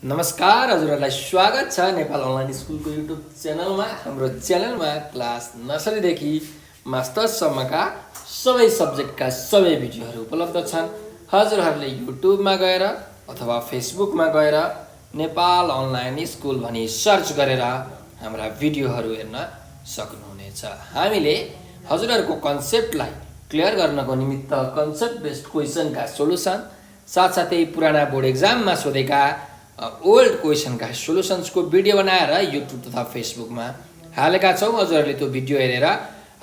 नमस्कार हजुरहरूलाई स्वागत छ नेपाल अनलाइन स्कुलको युट्युब च्यानलमा। हाम्रो च्यानलमा क्लास नर्सरीदेखि मास्टर्ससम्मका सबै सब्जेक्टका सबै भिडियोहरू उपलब्ध छन्। हजुरहरूले युट्युबमा गएर अथवा फेसबुकमा गएर नेपाल अनलाइन स्कुल भनी सर्च गरेर हाम्रा भिडियोहरू हेर्न सक्नुहुनेछ। हामीले हजुरहरूको कन्सेप्टलाई क्लियर गर्नको निमित्त कन्सेप्ट बेस्ड क्वेसनका सोलुसन साथसाथै पुराना बोर्ड एक्जाममा सोधेका ओल्ड क्वेसनका सोलुसन्सको भिडियो बनाएर युट्युब तथा फेसबुकमा हालेका छौँ। हजुरहरूले त्यो भिडियो हेरेर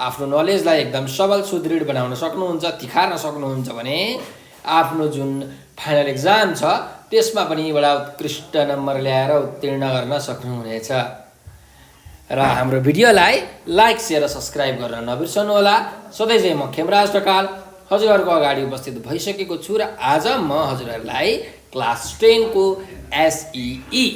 आफ्नो नलेजलाई एकदम सबल सुदृढ बनाउन सक्नुहुन्छ, तिखार्न सक्नुहुन्छ भने आफ्नो जुन फाइनल एक्जाम छ त्यसमा पनि एउटा उत्कृष्ट नम्बर ल्याएर उत्तीर्ण गर्न सक्नुहुनेछ। र हाम्रो भिडियोलाई लाइक सेयर र सब्सक्राइब गर्न नबिर्सनुहोला। सधैँ चाहिँ म खेमराज ढकाल हजुरहरूको अगाडि उपस्थित भइसकेको छु र आज म हजुरहरूलाई क्लास 10 को एसई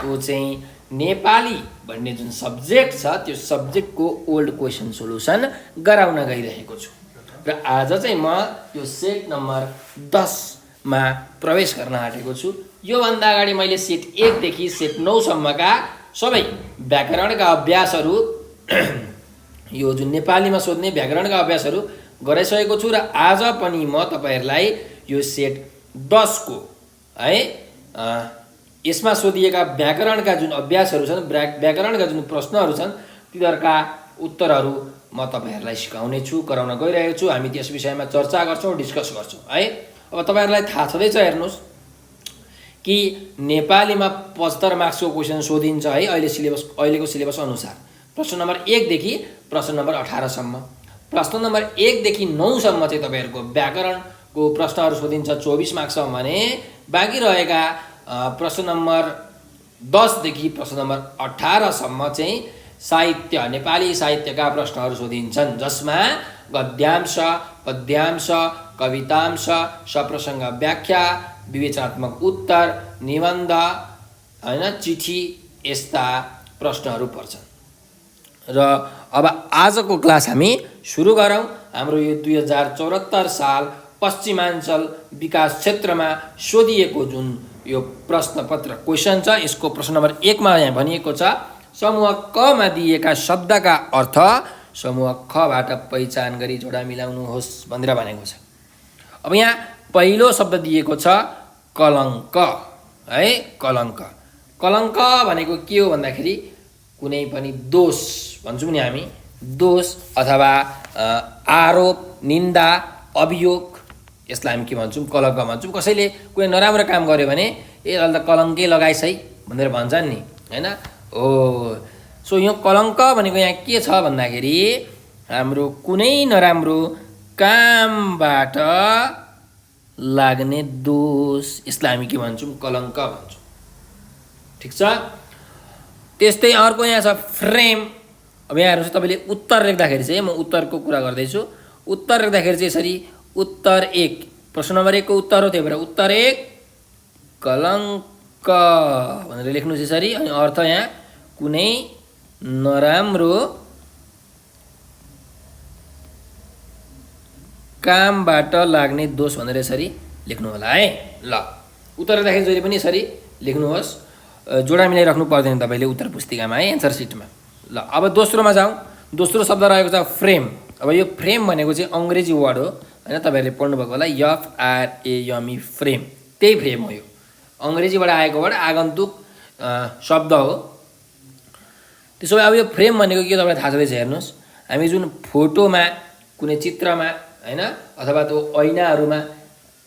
को चाहिँ नेपाली भन्ने जुन सब्जेक्ट छ त्यो सब्जेक्टको ओल्ड क्वेसन सोलुसन गराउन गइरहेको छु। र आज चाहिँ म यो सेट नम्बर 10 मा प्रवेश गर्न आँटेको छु। योभन्दा अगाडि मैले सेट 1 देखि सेट 9 सम्मका सबै व्याकरणका अभ्यासहरू यो जुन नेपालीमा सोध्ने व्याकरणका अभ्यासहरू गराइसकेको छु र आज पनि म तपाईहरुलाई यो सेट 10 को है यसमा सोधिएका व्याकरणका जुन अभ्यासहरू छन्, व्याकरणका जुन प्रश्नहरू छन् तिनीहरूका उत्तरहरू म तपाईहरुलाई सिकाउने छु, गराउन गइरहेको छु। हामी त्यस विषयमा चर्चा गर्छौं, डिस्कस गर्छौं है। अब तपाईहरुलाई थाहा छँदैछ, हेर्नुस् कि नेपालीमा 75 मार्क्सको क्वेशन सोधिन्छ है अहिलेको सिलेबस अनुसार। प्रश्न नम्बर 1 देखि प्रश्न नम्बर 18 सम्म। प्रश्न नम्बर 1 देखि 9 सम्म चाहिँ तपाईहरुको व्याकरणको प्रश्नहरू सोधिन्छ 24 मार्क्ससम्म भने बाँकी रहेका प्रश्न नम्बर 10 देखि प्रश्न नम्बर 18 सम्म चाहिँ साहित्य, नेपाली साहित्यका प्रश्नहरू सोधिन्छन्, जसमा गद्यांश, पद्यांश, कवितांश, सप्रसंग व्याख्या, विवेचनात्मक उत्तर, निबन्ध हैन, चिठी यस्ता प्रश्नहरू पर्छन्। र अब आजको क्लास हामी सुरु गरौँ। हाम्रो यो 2074 साल पश्चिमाञ्चल विकास क्षेत्रमा सोधिएको जुन यो प्रश्नपत्र क्वेशन छ यसको प्रश्न नम्बर 1 मा यहाँ भनिएको छ समूह क मा दिएका शब्दका अर्थ समूह ख बाट पहिचान गरी जोडा मिलाउनुहोस् भनेर भनेको छ। अब यहाँ पहिलो शब्द दिएको छ कलङ्क है। कलङ्क, कलङ्क भनेको के हो भन्दाखेरि कुनै पनि दोष भन्छौँ नि हामी, दोष अथवा आरोप, निन्दा, अभियोग, यसलाई हामी के भन्छौँ, कलङ्क भन्छौँ। कसैले कुनै नराम्रो काम गर्यो भने ए अहिले त कलङ्कै लगाइस् है भनेर भन्छन् नि हैन। हो, सो यो कलङ्क भनेको यहाँ के छ भन्दाखेरि हाम्रो कुनै नराम्रो कामबाट लाग्ने दोष, यसलाई हामी के भन्छौँ, कलङ्क भन्छौँ। ठिक छ। त्यस्तै अर्को यहाँ छ फ्रेम। अब यहाँ हेर्नुहोस्, तपाईँले उत्तर लेख्दाखेरि चाहिँ म उत्तरको कुरा गर्दैछु। उत्तर लेख्दाखेरि चाहिँ यसरी उत्तर 1, प्रश्न नम्बर 1 को उत्तर हो, त्यही भएर उत्तर 1 कलङ्क भनेर लेख्नुहोस् यसरी। अनि अर्थ यहाँ कुनै नराम्रो कामबाट लाग्ने दोष भनेर यसरी लेख्नु होला है। ल, उत्तर लेख्दाखेरि जहिले पनि यसरी लेख्नुहोस्, जोडा मिलाइराख्नु पर्दैन तपाईले उत्तर पुस्तिकामा है, एन्सर सिटमा। ल, अब दोस्रोमा जाउँ। दोस्रो शब्द रहेको छ फ्रेम। अब यो फ्रेम भनेको चाहिँ अंग्रेजी वर्ड हो हैन, तपाईहरुले पढ्नुभएको होला, FRAME फ्रेम। त्यही फ्रेम हो, यो अंग्रेजीबाट आएको वर्ड, आगन्तुक शब्द हो। त्यसो भए अब यो फ्रेम भनेको के तपाईलाई थाहा छँदैछ। हेर्नुस्, हामी जुन फोटोमा, कुनै चित्रमा हैन अथवा त्यो ऐनाहरुमा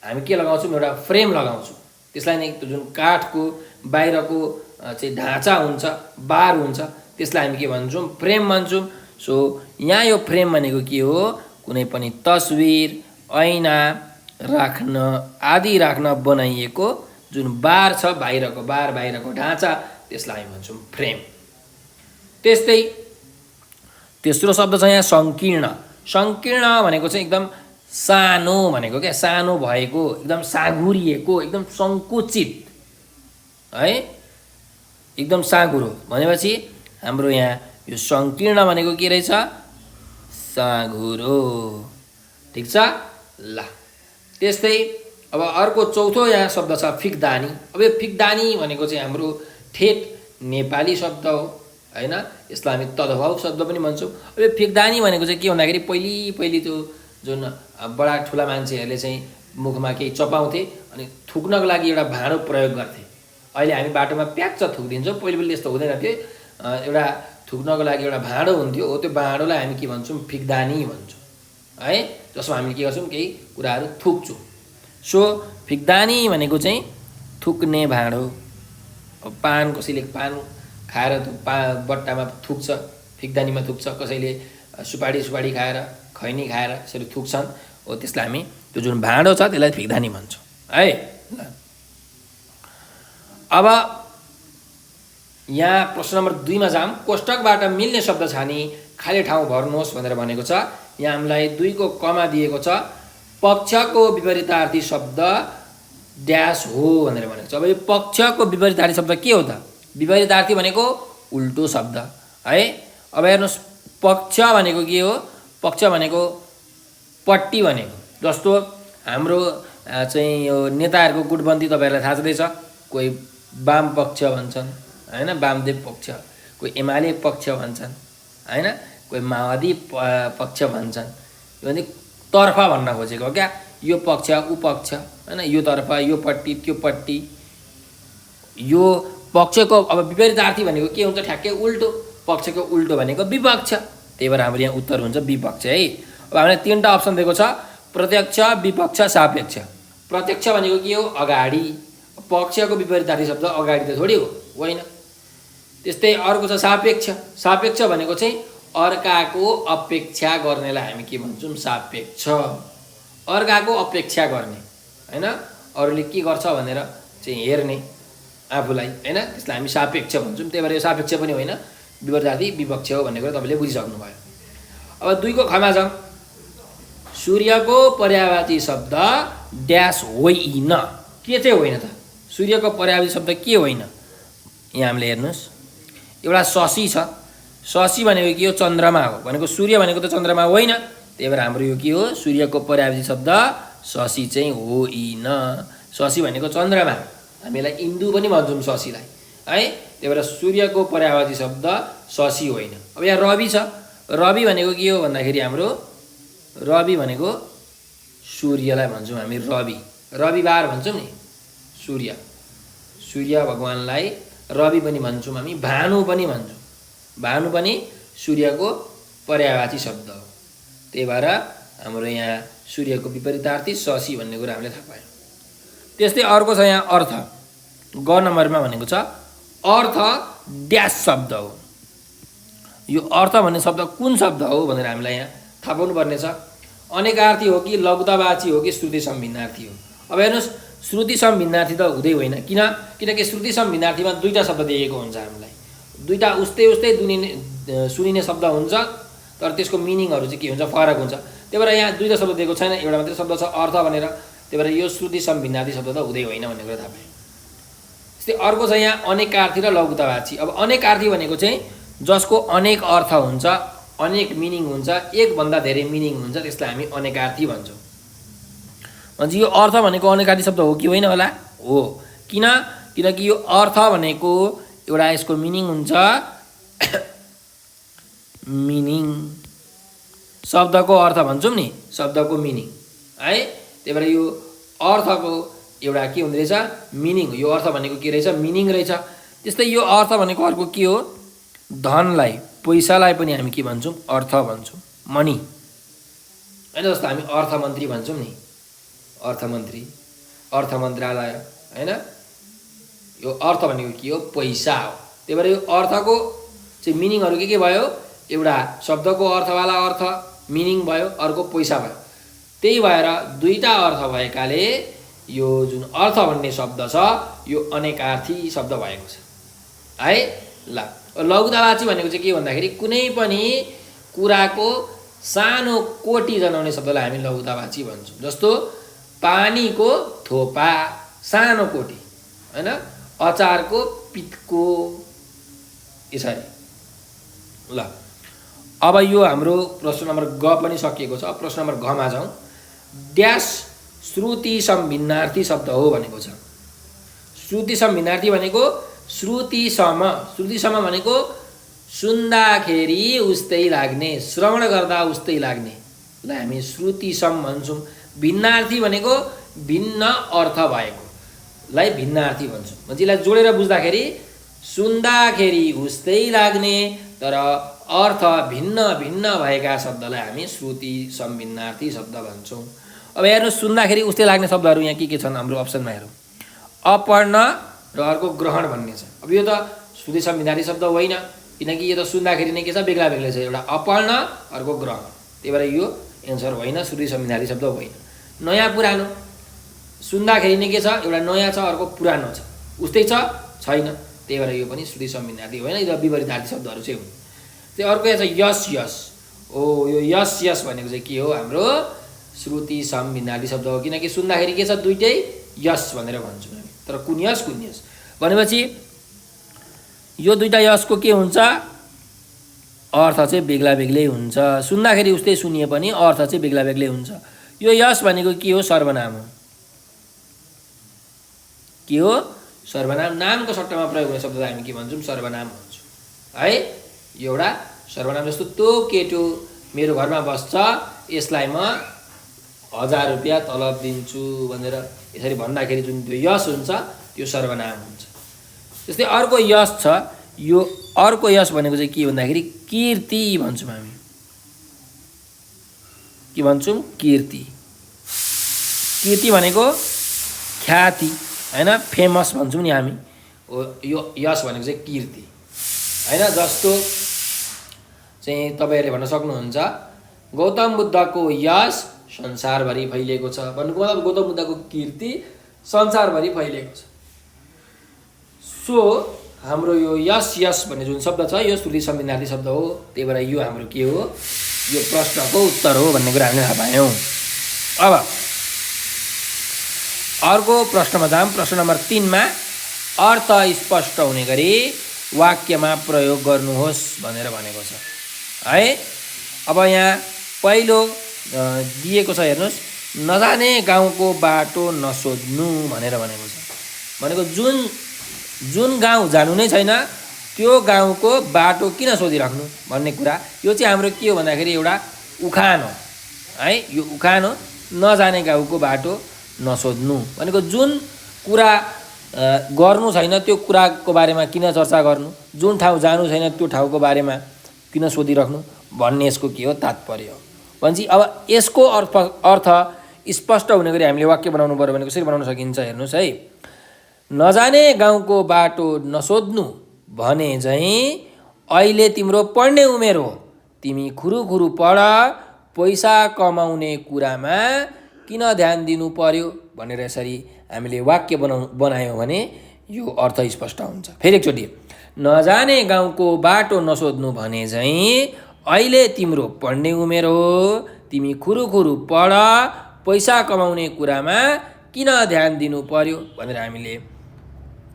हामी के लगाउँछौँ, एउटा फ्रेम लगाउँछौँ। त्यसलाई नै त्यो जुन काठको बाहिरको चाहिँ ढाँचा हुन्छ, बार हुन्छ, त्यसलाई हामी के भन्छौँ, फ्रेम भन्छौँ। सो यहाँ यो फ्रेम भनेको के हो, कुनै पनि तस्बिर, ऐना राख्न आदि राख्न बनाइएको जुन बार छ, बाहिरको बार, बाहिरको ढाँचा, त्यसलाई भन्छौँ फ्रेम। त्यस्तै तेस्रो शब्द छ यहाँ संकीर्ण। संकीर्ण भनेको चाहिँ एकदम सानो भनेको क्या, सानो भएको, एकदम साँघुरिएको, एकदम संकुचित है, एकदम साँघुरो भनेपछि हाम्रो यहाँ यो संकीर्ण भनेको के रहेछ, साँघुरो। ठिक छ। ल, त्यस्तै अब अर्को चौथो यहाँ शब्द छ फिक्दानी। अब यो फिक्दानी भनेको चाहिँ हाम्रो ठेट नेपाली शब्द हो हैन, यसलाई हामी तद्भव शब्द पनि भन्छौँ। अब यो फिक्दानी भनेको चाहिँ के भन्दाखेरि पहिले त्यो जुन बडा ठुला मान्छेहरूले चाहिँ मुखमा केही चपाउँथे अनि थुक्नको लागि एउटा भाँडो प्रयोग गर्थे। अहिले हामी बाटोमा प्याच्च थुक्दिन्छौँ, पहिले यस्तो हुँदैन थियो। एउटा थुक्नको लागि एउटा भाँडो हुन्थ्यो, हो त्यो भाँडोलाई हामी के भन्छौँ फिक्दानी भन्छौँ है, जसमा हामीले के गर्छौँ केही कुराहरू थुक्छौँ। सो फिक्दानी भनेको चाहिँ थुक्ने भाँडो। अब पान कसैले पान खाएर बट्टामा थुक्छ, फिक्दानीमा थुक्छ, कसैले सुपारी खाएर खैनी खाएर यसरी थुक्छन्, हो त्यसलाई हामी त्यो जुन भाँडो छ त्यसलाई फिक्दानी भन्छौँ है। अब यहाँ प्रश्न नम्बर 2 मा जाम। कोष्टकबाट मिल्ने शब्द छानी खाली ठाउँ भर्नुहोस् भनेर भनेको छ। यहाँ हामीलाई 2 को कमा दिएको छ। पक्षको विपरीतार्थी शब्द ड्यास हो भनेर भनेको छ। अब यो पक्षको विपरीतार्थी शब्द के हो त? विपरीतार्थी भनेको उल्टो शब्द है। अब हेर्नुहोस् पक्ष भनेको के हो? पक्ष भनेको पट्टी भनेको। जस्तो हाम्रो चाहिँ यो नेताहरूको गुटबन्दी तपाईँहरूलाई थाहा छँदैछ। कोही वाम पक्ष भन्छन् हैन, वामदेव पक्ष, कोही एमाले पक्ष भन्छन् हैन, कोही माओवादी पक्ष भन्छन्। यो भने तर्फा भन्न खोजेको हो क्या, यो पक्ष ऊ पक्ष हैन, यो तर्फा यो पट्टी त्यो पट्टी। यो पक्षको अब विपरीतार्थी भनेको के हुन्छ? ठ्याक्कै उल्टो। पक्षको उल्टो भनेको विपक्ष। त्यही भएर हाम्रो यहाँ उत्तर हुन्छ विपक्ष है। अब हामीलाई 3टा अप्सन दिएको छ, प्रत्यक्ष, विपक्ष, सापेक्ष। प्रत्यक्ष भनेको के हो? अगाडि। पक्षको विपरीतार्थी शब्द अगाडि त थोडी हो, होइन। त्यस्तै अर्को छ सापेक्ष। सापेक्ष भनेको चाहिँ अर्काको अपेक्षा गर्नेलाई हामी के भन्छौँ? सापेक्ष। अर्काको अपेक्षा गर्ने हैन, अरूले के गर्छ भनेर चाहिँ हेर्ने आफूलाई हैन, त्यसलाई हामी सापेक्ष भन्छौँ। त्यही भएर यो सापेक्ष पनि होइन, विपरीतार्थी विपक्ष हो भन्ने कुरा तपाईँले बुझिसक्नुभयो। अब 2 को खमा जाउँ। सूर्यको पर्यायवाची शब्द ड्यास होइन। के चाहिँ होइन त? सूर्यको पर्यायवाची शब्द के होइन? यहाँ हामीले हेर्नुहोस्, एउटा शशी छ। शशी भनेको के हो? चन्द्रमा हो। भनेको सूर्य भनेको त चन्द्रमा होइन। त्यही भएर हाम्रो यो के हो? सूर्यको पर्यायवाची शब्द शशी चाहिँ होइन। शशी भनेको चन्द्रमा, हामीलाई इन्दु पनि भन्छौँ शशीलाई है। त्यही भएर सूर्यको पर्यायवाची शब्द शशी होइन। अब यहाँ रवि छ। रवि भनेको के हो भन्दाखेरि हाम्रो रवि भनेको सूर्यलाई भन्छौँ हामी रवि। रविबार भन्छौँ नि सूर्य, सूर्य भगवानलाई रवि पनि भन्छौँ हामी, भानु पनि भन्छौँ। भानु पनि सूर्यको पर्यायवाची शब्द हो। त्यही भएर हाम्रो यहाँ सूर्यको विपरीतार्थी शशी भन्ने कुरा हामीले थाहा पायौँ। त्यस्तै अर्को छ यहाँ अर्थ। ग नम्बरमा भनेको छ अर्थ ड्यास शब्द हो। यो अर्थ भन्ने शब्द कुन शब्द हो भनेर हामीलाई यहाँ थाहा पाउनुपर्ने छ। अनेकार्थी हो कि लघुतावाची हो कि श्रुति सम्भिन्नार्थी हो? अब हेर्नुहोस्, श्रुति सम्भिन्नार्थी त हुँदै होइन। किनकि श्रुति सम्भिन्नार्थीमा 2टा शब्द दिएको हुन्छ हामीलाई। 2टा उस्तै सुनिने शब्द हुन्छ, तर त्यसको मिनिङहरू चाहिँ के हुन्छ? फरक हुन्छ। त्यही भएर यहाँ 2टा शब्द दिएको छैन, एउटा मात्रै शब्द छ अर्थ भनेर। त्यही भएर यो श्रुति सम्भिन्नार्थी शब्द त हुँदै होइन भन्ने कुरा थाहा पाएँ। त्यस्तै अर्को छ यहाँ अनेकार्थी र लघुतावाची। अब अनेकार्थी भनेको चाहिँ जसको अनेक अर्थ हुन्छ, अनेक मिनिङ हुन्छ, एकभन्दा धेरै मिनिङ हुन्छ, त्यसलाई हामी अनेकार्थी भन्छौँ। भन्छ यो अर्थ भनेको अनेकार्थी शब्द हो कि होइन होला? हो। किनकि यो अर्थ भनेको एउटा यसको मिनिङ हुन्छ, मिनिङ शब्दको अर्थ भन्छौँ नि, शब्दको मिनिङ है। त्यही भएर यो अर्थको एउटा के हुँदो रहेछ? मिनिङ हो। यो अर्थ भनेको के रहेछ? मिनिङ रहेछ। त्यस्तै यो अर्थ भनेको अर्को के हो? धनलाई, पैसालाई पनि हामी के भन्छौँ? अर्थ भन्छौँ, मनी होइन। जस्तो हामी अर्थमन्त्री भन्छौँ नि, अर्थमन्त्री, अर्थ मन्त्रालय होइन। यो अर्थ भनेको के हो? पैसा हो। त्यही भएर यो अर्थको चाहिँ मिनिङहरू के भयो? एउटा शब्दको अर्थवाला अर्थ मिनिङ भयो, अर्को पैसा भयो। त्यही भएर 2टा अर्थ भएकाले यो जुन अर्थ भन्ने शब्द छ यो अनेकार्थी शब्द भएको छ है। ल, लघुतावाची भनेको चाहिँ के भन्दाखेरि कुनै पनि कुराको सानो कोटी जनाउने शब्दलाई हामी लघुतावाची भन्छौँ। जस्तो पानीको थोपा, सानो कोटी होइन। अचारको पित्को, यसरी। ल, अब यो हाम्रो प्रश्न नम्बर ग पनि सकिएको छ। प्रश्न नम्बर घ मा जाउँ। ड्यास श्रुति सम भिन्नार्थी शब्द हो भनेको छ। श्रुति सम भिन्नार्थी भनेको श्रुति सम भनेको सुन्दाखेरि उस्तै लाग्ने, श्रवण गर्दा उस्तै लाग्ने लाई हामी श्रुति सम भन्छौँ। भिन्नार्थी भनेको भिन्न अर्थ भएकोलाई भिन्नार्थी भन्छौँ। यसलाई जोडेर बुझ्दाखेरि सुन्दाखेरि उस्तै लाग्ने तर अर्थ भिन्न भिन्न भएका शब्दलाई हामी श्रुति सम भिन्नार्थी शब्द भन्छौँ। अब हेर्नुहोस्, सुन्दाखेरि उस्तै लाग्ने शब्दहरू यहाँ के छन् हाम्रो अप्सनमा हेरौँ। अपर्ण र अर्को ग्रहण भन्ने छ। अब यो त श्रुति सम भिन्नार्थी शब्द होइन, किनकि यो त सुन्दाखेरि नै के छ, बेग्ला बेग्लै छ। एउटा अपर्ण, अर्को ग्रहण, त्यही भएर यो एन्सर होइन, श्रुति सम भिन्नार्थी शब्द होइन। नयाँ पुरानो, सुन्दाखेरि नै के छ, एउटा नयाँ छ, अर्को पुरानो छ, उस्तै छ छैन, त्यही भएर यो पनि श्रुति सम भिन्नार्थी होइन। यो विपरीतार्थी शब्दहरू चाहिँ हुन्। त्यो अर्को यहाँ छ यस यस। यो यस यस भनेको चाहिँ के हो, हाम्रो श्रुति सम भिन्नार्थी शब्द हो। किनकि सुन्दाखेरि के छ, दुइटै यस भनेर भन्छौँ हामी। तर कुन यस भनेपछि यो दुईटा यसको के हुन्छ, अर्थ चाहिँ बेग्ला बेग्लै हुन्छ। सुन्दाखेरि उस्तै सुनिए पनि अर्थ चाहिँ बेग्ला बेग्लै हुन्छ। यो यस भनेको के हो, सर्वनाम हो। के हो, सर्वनाम। नामको सट्टामा प्रयोग हुने शब्दलाई हामी के भन्छौँ, सर्वनाम भन्छौँ है। एउटा सर्वनाम जस्तो त्यो केटो मेरो घरमा बस्छ, यसलाई म 1000 रुपियाँ तलब दिन्छु भनेर यसरी भन्दाखेरि जुन त्यो यस हुन्छ त्यो सर्वनाम हुन्छ। त्यस्तै अर्को यस छ। यो अर्को यस भनेको चाहिँ के भन्दाखेरि कीर्ति भन्छौँ हामी। के भन्छौँ, कीर्ति। कीर्ति भनेको ख्याति होइन, फेमस भन्छौँ नि हामी। यो यस भनेको चाहिँ कीर्ति होइन। जस्तो चाहिँ तपाईँहरूले भन्न सक्नुहुन्छ गौतम बुद्धको यस संसारभरि फैलिएको छ भन्नुको मतलब गौतम बुद्धको कीर्ति संसारभरि फैलिएको छ। सो हाम्रो यो यस भन्ने जुन शब्द छ यो श्रुति सम भिन्नार्थी शब्द हो। त्यही भएर यो हाम्रो के हो, यो प्रश्नको उत्तर हो भन्ने कुरा हामीले थाहा पायौँ। अब अर्को प्रश्नमा जाऊँ। प्रश्न नम्बर 3 मा अर्थ स्पष्ट हुने गरी वाक्यमा प्रयोग गर्नुहोस् भनेर भनेको छ है। अब यहाँ पहिलो दिएको छ, हेर्नुहोस्, नजाने गाउँको बाटो नसोध्नु भनेर भनेको छ। भनेको जुन गाउँ जानु नै छैन त्यो गाउँको बाटो किन सोधिराख्नु भन्ने कुरा। यो चाहिँ हाम्रो के हो भन्दाखेरि एउटा उखान हो है। यो उखान हो, नजाने गाउँको बाटो नसोध्नु भनेको जुन कुरा गर्नु छैन त्यो कुराको बारेमा किन चर्चा गर्नु, जुन ठाउँ जानु छैन त्यो ठाउँको बारेमा किन सोधिराख्नु भन्ने यसको के हो, तात्पर्य हो। भनेपछि अब यसको अर्थ स्पष्ट हुने गरी हामीले वाक्य बनाउनु पर्यो भने कसरी बनाउन सकिन्छ, हेर्नुहोस् है। नजाने गाउँको बाटो नसोध्नु भने चाहिँ अहिले तिम्रो पढ्ने उमेर हो, तिमी खुरुखुरु पढ, पैसा कमाउने कुरामा किन ध्यान दिनु पर्यो भनेर यसरी हामीले वाक्य बनायौँ भने यो अर्थ स्पष्ट हुन्छ। फेरि एकचोटि, नजाने गाउँको बाटो नसोध्नु भने चाहिँ अहिले तिम्रो पढ्ने उमेर हो, तिमी खुरुखुरु पढ, पैसा कमाउने कुरामा किन ध्यान दिनु पर्यो भनेर हामीले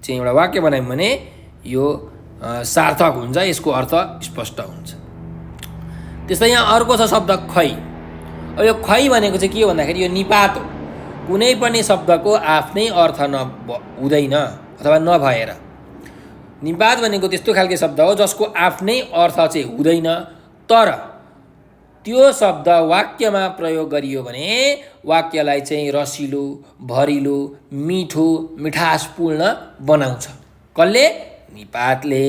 चाहिँ एउटा वाक्य बनायौँ भने यो सार्थक हुन्छ, यसको अर्थ स्पष्ट हुन्छ। त्यस्तै यहाँ अर्को छ शब्द खै। अब यो खै भनेको चाहिँ के हो भन्दाखेरि यो निपात हो। कुनै पनि शब्दको आफ्नै अर्थ हुँदैन अथवा नभएर। निपात भनेको त्यस्तो खालको शब्द हो जसको आफ्नै अर्थ चाहिँ हुँदैन, तर त्यो शब्द वाक्यमा प्रयोग गरियो भने वाक्यलाई चाहिँ रसिलो, भरिलो, मिठो, मिठासपूर्ण बनाउँछ। कसले? निपातले।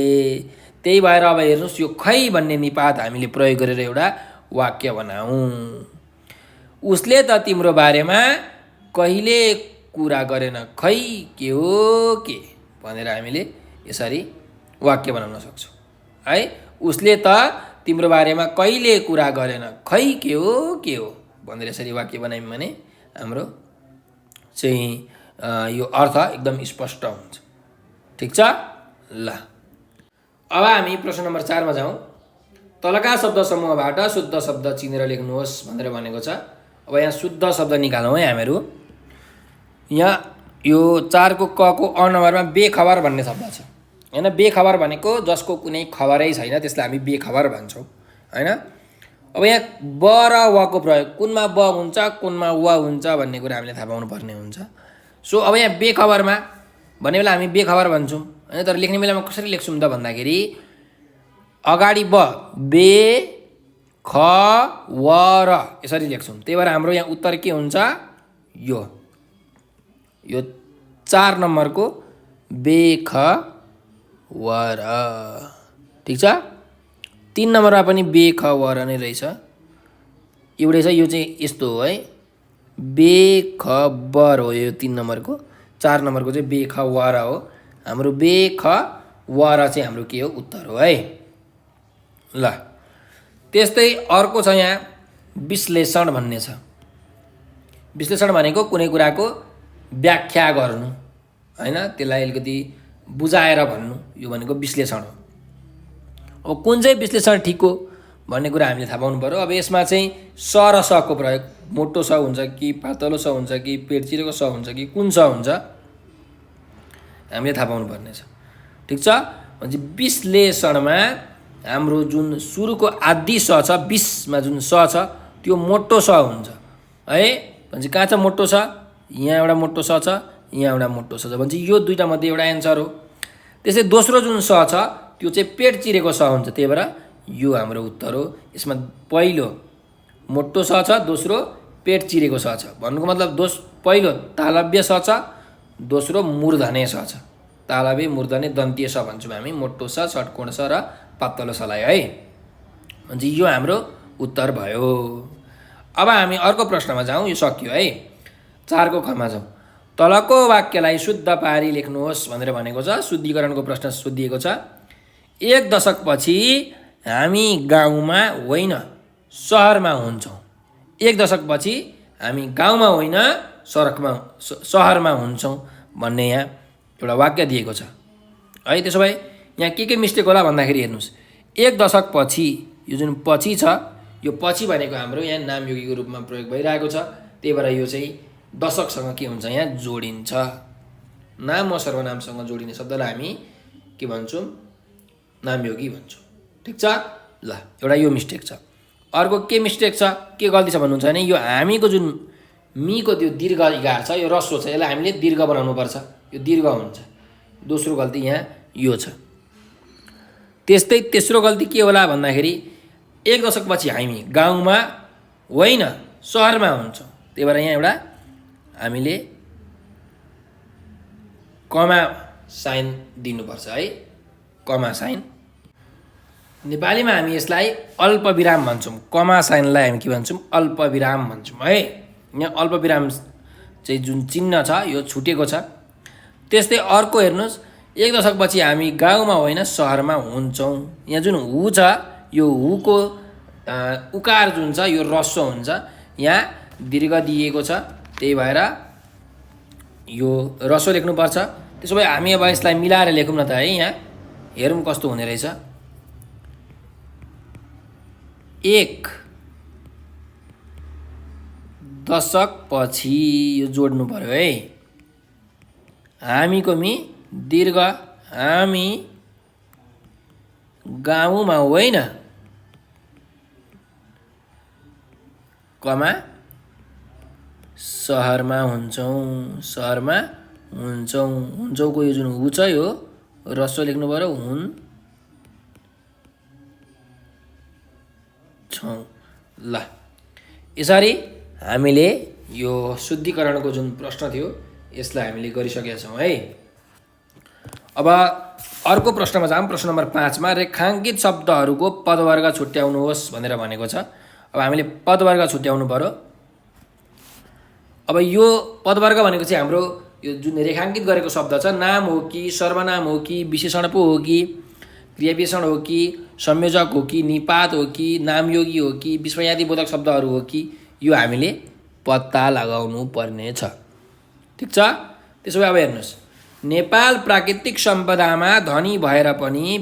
त्यही भएर अब हेर्नुहोस्, यो खै भन्ने निपात हामीले प्रयोग गरेर एउटा वाक्य बनाऊँ। उसले त तिम्रो बारेमा कहिले कुरा गरेन, खै के हो के भनेर हामीले यसरी वाक्य बनाउन सक्छौँ है। उसले त तिम्रो बारेमा कहिले कुरा गरेन, खै के हो भनेर यसरी वाक्य बनायौँ भने हाम्रो चाहिँ यो अर्थ एकदम स्पष्ट हुन्छ। ठिक छ ल। अब हामी प्रश्न नम्बर 4 मा जाउँ। तलका शब्द समूहबाट शुद्ध शब्द चिनेर लेख्नुहोस् भनेर भनेको छ। अब यहाँ शुद्ध शब्द निकालौँ है हामीहरू। यहाँ यो 4 को क को अ नम्बरमा बेखबर भन्ने शब्द छ हैन। बेखबर भनेको जसको कुनै खबरै छैन त्यसलाई हामी बेखबर भन्छौँ हैन। अब यहाँ ब र वको प्रयोग कुनमा ब हुन्छ कुनमा व हुन्छ भन्ने कुरा हामीले थाहा पाउनुपर्ने हुन्छ। सो अब यहाँ बेखबरमा भन्ने बेला हामी बेखबर भन्छौँ होइन, तर लेख्ने बेलामा कसरी लेख्छौँ त भन्दाखेरि अगाडि ब बे ख व र यसरी लेख्छौँ। त्यही भएर हाम्रो यहाँ उत्तर के हुन्छ, यो 4 नम्बरको बे ख व र। ठिक छ। 3 नम्बरमा पनि बे ख व र नै रहेछ, एउटै छ। यो चाहिँ यस्तो हो है, बे ख बर हो यो 3 नम्बरको। 4 नम्बरको चाहिँ बे ख व र हो। हाम्रो बे ख व र चाहिँ हाम्रो के हो, उत्तर हो है। ल त्यस्तै अर्को छ यहाँ विश्लेषण भन्ने छ। विश्लेषण भनेको कुनै कुराको व्याख्या गर्नु होइन, त्यसलाई अलिकति बुझाएर भन्नु, यो भनेको विश्लेषण हो। अब कुन चाहिँ विश्लेषण ठिक हो भन्ने कुरा हामीले थाहा पाउनु पऱ्यो। अब यसमा चाहिँ स र सको प्रयोग, मोटो स हुन्छ कि पातलो स हुन्छ कि पेट चिरेको स हुन्छ कि कुन स हुन्छ हामीले थाहा पाउनु पर्ने छ। ठिक छ। भनेपछि विश्लेषणमा हाम्रो जुन सुरुको आदि स छ, 20मा जुन स छ त्यो मोटो स हुन्छ है। भनेपछि कहाँ छ मोटो स, यहाँ एउटा मोटो स छ, यहाँ एउटा मोटो स छ। भनेपछि यो दुईटा मध्ये एउटा एन्सर हो। त्यसै दोस्रो जुन स छ त्यो चाहिँ पेट चिरेको स हुन्छ, त्यही भएर यो हाम्रो उत्तर हो। यसमा पहिलो मोटो स छ, दोस्रो पेट चिरेको स छ। भन्नुको मतलब पहिलो तालव्य स छ, दोस्रो मूर्धन्य स छ। तालव्य मूर्धन्य दन्तीय स भन्छौँ हामी, मोटो स, षट्कोण स र पातलो सलाई है। भनेपछि यो हाम्रो उत्तर भयो। अब हामी अर्को प्रश्नमा जाउँ, यो सकियो है। 4 को खमा जाउँ। तलको वाक्यलाई शुद्ध पारी लेख्नुहोस् भनेर भनेको छ। शुद्धिकरणको प्रश्न सोधिएको छ। 1 दशकपछि हामी गाउँमा होइन सहरमा हुन्छौँ। 1 दशकपछि हामी गाउँमा होइन सहरमा हुन्छौँ भन्ने यहाँ एउटा वाक्य दिएको छ है। त्यसो भए यहाँ के मिस्टेक होला भन्दाखेरि हेर्नुहोस्, 1 दशकपछि यो जुन पछि छ, यो पछि भनेको हाम्रो यहाँ नामयोगीको रूपमा प्रयोग भइरहेको छ। त्यही भएर यो चाहिँ दशकसँग के हुन्छ, यहाँ जोडिन्छ। नाम वा सर्वनामसँग जोडिने शब्दलाई हामी के भन्छौँ, नामयोगी भन्छौँ। ठिक छ। ल एउटा यो मिस्टेक छ। अर्को के मिस्टेक छ, के गल्ती छ भन्नुहुन्छ भने यो हामीको जुन मीको त्यो दीर्घ इकार छ, यो रस्व छ, यसलाई हामीले दीर्घ बनाउनु पर्छ, यो दीर्घ हुन्छ। दोस्रो गल्ती यहाँ यो छ। त्यस्तै तेस्रो गल्ती के होला भन्दाखेरि 1 दशकपछि हामी गाउँमा होइन सहरमा हुन्छौँ। त्यही भएर यहाँ एउटा हामीले कमा साइन दिनुपर्छ है, कमा साइन। नेपालीमा हामी यसलाई अल्पविराम भन्छौँ। कमा साइनलाई हामी के भन्छौँ, अल्पविराम भन्छौँ है। यहाँ अल्पविराम चाहिँ जुन चिन्ह छ यो छुटेको छ। त्यस्तै अर्को हेर्नुहोस्, 1 दशकपछि हामी गाउँमा होइन सहरमा हुन्छौँ। यहाँ जुन हु छ, यो हुको उकार जुन छ यो रस्व हुन्छ, यहाँ दीर्घ दिएको छ, त्यही भएर यो रस्व लेख्नुपर्छ। त्यसो भए हामी अब यसलाई मिलाएर लेखौँ न त है। यहाँ हेरौँ कस्तो हुने रहेछ। 1 दशकपछि यो जोड्नु पर्यो है। हामीको मी दीर्घ, हामी गाउँमा होइन कमा सहरमा हुन्छौँ, सहरमा हुन्छौँ। हुन्छौँको यो जुन हु छ यो रस्व लेख्नु पर्यो, हुन्छौँ। ल यसरी हामीले यो शुद्धिकरणको जुन प्रश्न थियो यसलाई हामीले गरिसकेका छौँ है। अब अर्को प्रश्नमा जाऊँ। प्रश्न नम्बर 5 मा रेखाङ्कित शब्दहरूको पदवर्ग छुट्याउनुहोस् भनेर भनेको छ। अब हामीले पदवर्ग छुट्याउनु पर्यो। अब यो पदवर्ग भनेको चाहिँ हाम्रो यो जुन रेखाङ्कित गरेको शब्द छ, नाम हो कि सर्वनाम हो कि विशेषण पो हो कि क्रियाविशेषण हो कि संयोजक हो कि निपात हो कि नामयोगी हो कि विस्मयादि बोधक शब्दहरू हो कि, यो हामीले पत्ता लगाउनु पर्ने छ। ठिक छ। त्यसो भए अब हेर्नुहोस्, नेपाल प्राकृतिक सम्पदामा धनी भएर पनि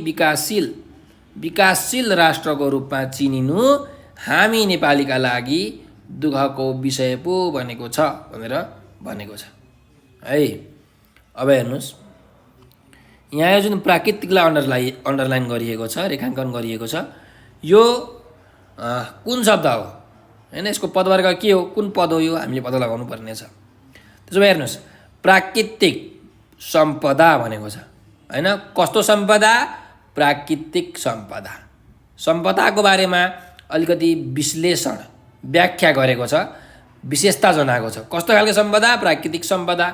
विकासशील राष्ट्रको रूपमा चिनिनु हामी नेपालीका लागि दुःखको विषय पो बनेको छ भनेर भनेको छ है। अब हेर्नुहोस्, यहाँ जुन प्राकृतिकलाई अन्डरलाइन गरिएको छ, रेखाङ्कन गरिएको छ, यो कुन शब्द हो होइन, यसको पदवर्ग के हो, कुन पद हो यो हामीले पत्ता लगाउनु पर्नेछ। त्यसो भए हेर्नुहोस्, प्राकृतिक सम्पदा भनेको छ होइन। कस्तो सम्पदा? प्राकृतिक सम्पदा। सम्पदाको बारेमा अलिकति विश्लेषण व्याख्या गरेको छ, विशेषता जनाएको छ। कस्तो खालको सम्पदा? प्राकृतिक सम्पदा।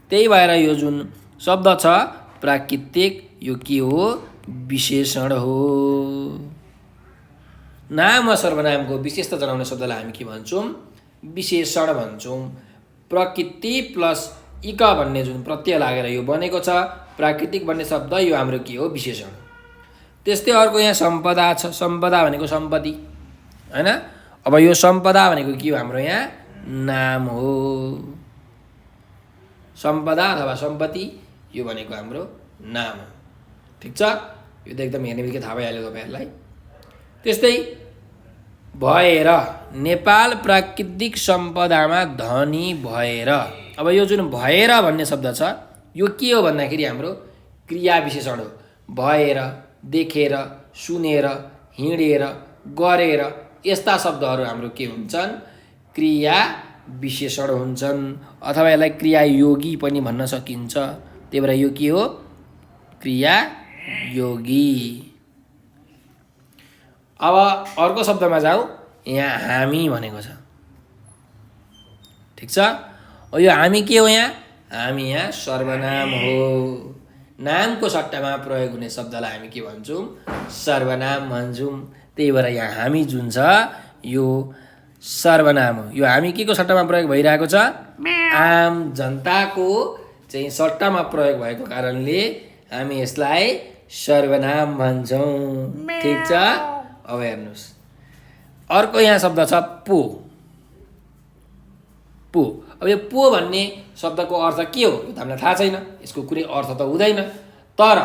त्यही भएर यो जुन शब्द छ प्राकृतिक, यो के हो? विशेषण हो। नाम वा सर्वनामको विशेषता जनाउने शब्दलाई हामी के भन्छौँ? विशेषण भन्छौँ। प्रकृति प्लस इक भन्ने जुन प्रत्यय लागेर यो बनेको छ प्राकृतिक भन्ने शब्द, यो हाम्रो के हो? विशेषण। त्यस्तै अर्को यहाँ सम्पदा छ। सम्पदा भनेको सम्पत्ति होइन। अब यो सम्पदा भनेको के हो? हाम्रो यहाँ नाम हो। सम्पदा अथवा सम्पत्ति यो भनेको हाम्रो नाम हो। ठिक छ, यो त एकदम हेर्ने बित्तिकै थाहा भइहाल्यो तपाईँहरूलाई। त्यस्तै भएर, नेपाल प्राकृतिक सम्पदामा धनी भएर। अब यो जुन भएर भन्ने शब्द छ यो के हो भन्दाखेरि हाम्रो क्रिया विशेषण हो। भएर, देखेर, सुनेर, हिँडेर, गरेर यस्ता शब्दहरू हाम्रो के हुन्छन्? क्रिया विशेषण हुन्छन्, अथवा यसलाई क्रियायोगी पनि भन्न सकिन्छ। त्यही भएर यो के हो? क्रियायोगी। अब अर्को शब्दमा जाउँ। यहाँ हामी भनेको छ। ठिक छ, यो हामी के हो? यहाँ हामी यहाँ सर्वनाम हो। नामको सट्टामा प्रयोग हुने शब्दलाई हामी के भन्छौँ? सर्वनाम भन्छौँ। त्यही भएर यहाँ हामी जुन छ यो सर्वनाम हो। यो हामी के को सट्टामा प्रयोग भइरहेको छ? आम जनताको चाहिँ सट्टामा प्रयोग भएको कारणले हामी यसलाई सर्वनाम भन्छौँ। ठिक छ। अब हेर्नुहोस्, अर्को यहाँ शब्द छ पो। पो। अब यो पो भन्ने शब्दको अर्थ के हो यो त हामीलाई थाहा छैन, यसको कुनै अर्थ त हुँदैन। तर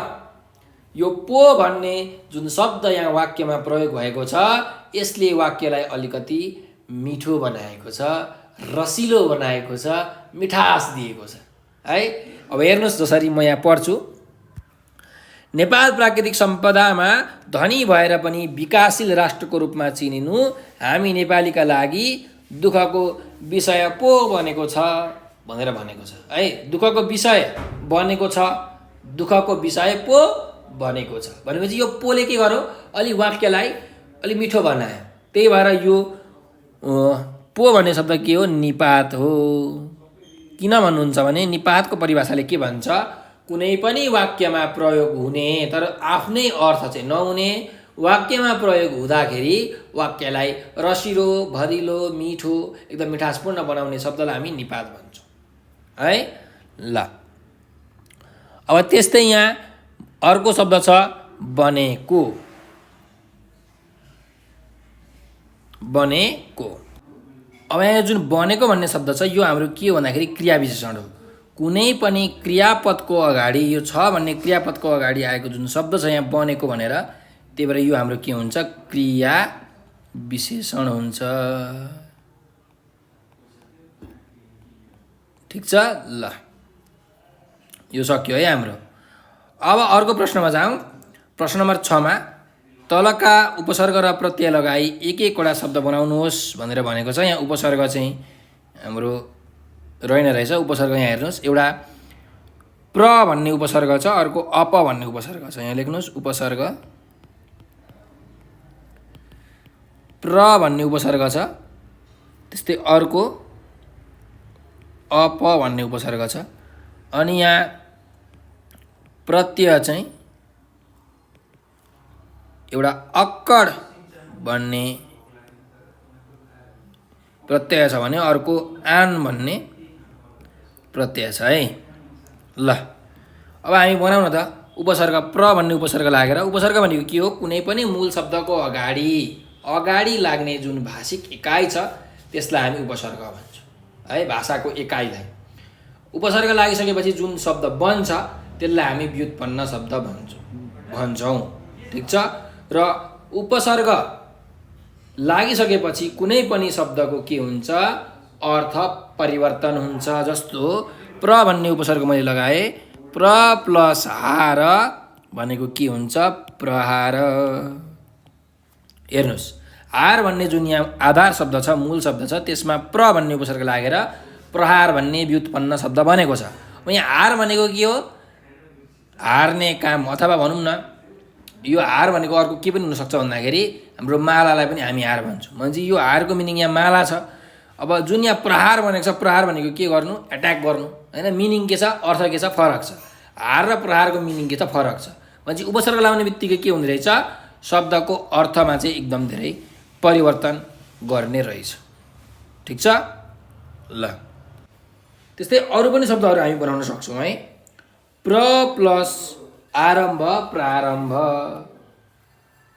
यो पो भन्ने जुन शब्द यहाँ वाक्यमा प्रयोग भएको छ यसले वाक्यलाई अलिकति मिठो बनाएको छ, रसिलो बनाएको छ, मिठास दिएको छ है। अब हेर्नुहोस्, जसरी म यहाँ पढ्छु। नेपाल प्राकृतिक सम्पदामा धनी भएर पनि विकासशील राष्ट्रको रूपमा चिनिनु हामी नेपालीका लागि दुःखको विषय पो बनेको छ भनेर भनेको छ है। दुःखको विषय बनेको छ, दुःखको विषय पो बनेको छ भनेपछि यो पोले के गर्यो? अलि वाक्यलाई अलि मिठो बनायो। त्यही भएर यो पो भन्ने शब्द के हो? निपात हो। किन भन्नुहुन्छ भने निपातको परिभाषाले के भन्छ? कुनै पनि वाक्यमा प्रयोग हुने तर आफ्नै अर्थ चाहिँ नहुने वाक्यमा प्रयोग हुँदाखेरि वाक्यलाई रसिलो, भरिलो, मिठो, एकदम मिठासपूर्ण बनाउने शब्दलाई हामी निपात भन्छौँ है। ल, अब त्यस्तै यहाँ अर्को शब्द छ बनेको। बनेको। अब यहाँ जुन बनेको भन्ने शब्द छ यो हाम्रो के हो भन्दाखेरि क्रिया विशेषण हो। कुनै पनि क्रियापदको अगाडि, यो छ भन्ने क्रियापदको अगाडि आएको जुन शब्द छ यहाँ बनेको भनेर, त्यही भएर यो हाम्रो के हुन्छ? क्रिया विशेषण हुन्छ। ठिक छ। ल, यो सक्यो है हाम्रो। अब अर्को प्रश्नमा जाउँ। प्रश्न नम्बर 6 मा तलका उपसर्ग र प्रत्यय लगाई एक एकवटा शब्द बनाउनुहोस् भनेर भनेको छ। यहाँ उपसर्ग चाहिँ हाम्रो रहेन रहेछ। उपसर्ग यहाँ हेर्नुहोस्, एउटा प्र भन्ने उपसर्ग छ, अर्को अप भन्ने उपसर्ग छ। यहाँ लेख्नुहोस् उपसर्ग प्र भन्ने उपसर्ग छ, त्यस्तै अर्को अप भन्ने उपसर्ग छ। अनि यहाँ प्रत्यय चाहिँ एउटा अक्कड भन्ने प्रत्यय छ भने अर्को आन भन्ने प्रत्यय छ है। ल, अब हामी बनाउन त उपसर्ग प्र भन्ने उपसर्ग लागेर। उपसर्ग भनेको के हो? कुनै पनि मूल शब्दको अगाडि लाग्ने जुन भाषिक इकाइ छ त्यसलाई हामी उपसर्ग भन्छौँ है। भाषाको इकाइलाई उपसर्ग लागिसकेपछि जुन शब्द बन्छ त्यसलाई हामी व्युत्पन्न शब्द भन्छौँ। ठिक छ। र उपसर्ग लागिसकेपछि कुनै पनि शब्दको के हुन्छ? अर्थ परिवर्तन हुन्छ। जस्तो प्र भन्ने उपसर्ग मैले लगाएँ, प्र प्लस हार भनेको के हुन्छ? प्रहार। हेर्नुहोस्, आर भन्ने जुन यहाँ आधार शब्द छ, मूल शब्द छ, त्यसमा प्र भन्ने उपसर्ग लागेर प्रहार भन्ने व्युत्पन्न शब्द बनेको छ। यहाँ आर भनेको के हो? हार्ने काम, अथवा भनौँ न यो हार भनेको अर्को के पनि हुनसक्छ भन्दाखेरि हाम्रो मालालाई पनि हामी हार भन्छौँ। भनेपछि यो हारको मिनिङ यहाँ माला छ। अब जुन यहाँ प्रहार भनेको छ, प्रहार भनेको के गर्नु? एट्याक गर्नु होइन। मिनिङ के छ, अर्थ के छ, फरक छ। हार र प्रहारको मिनिङ के छ, फरक छ। भनेपछि उपसर्ग लाउने बित्तिकै के हुँदो रहेछ? शब्दको अर्थमा चाहिँ एकदम धेरै परिवर्तन गर्ने रहेछ। ठिक छ ल। त्यस्तै अरू पनि शब्दहरू हामी बनाउन सक्छौँ है। प्र प्लस आरम्भ प्रारम्भ,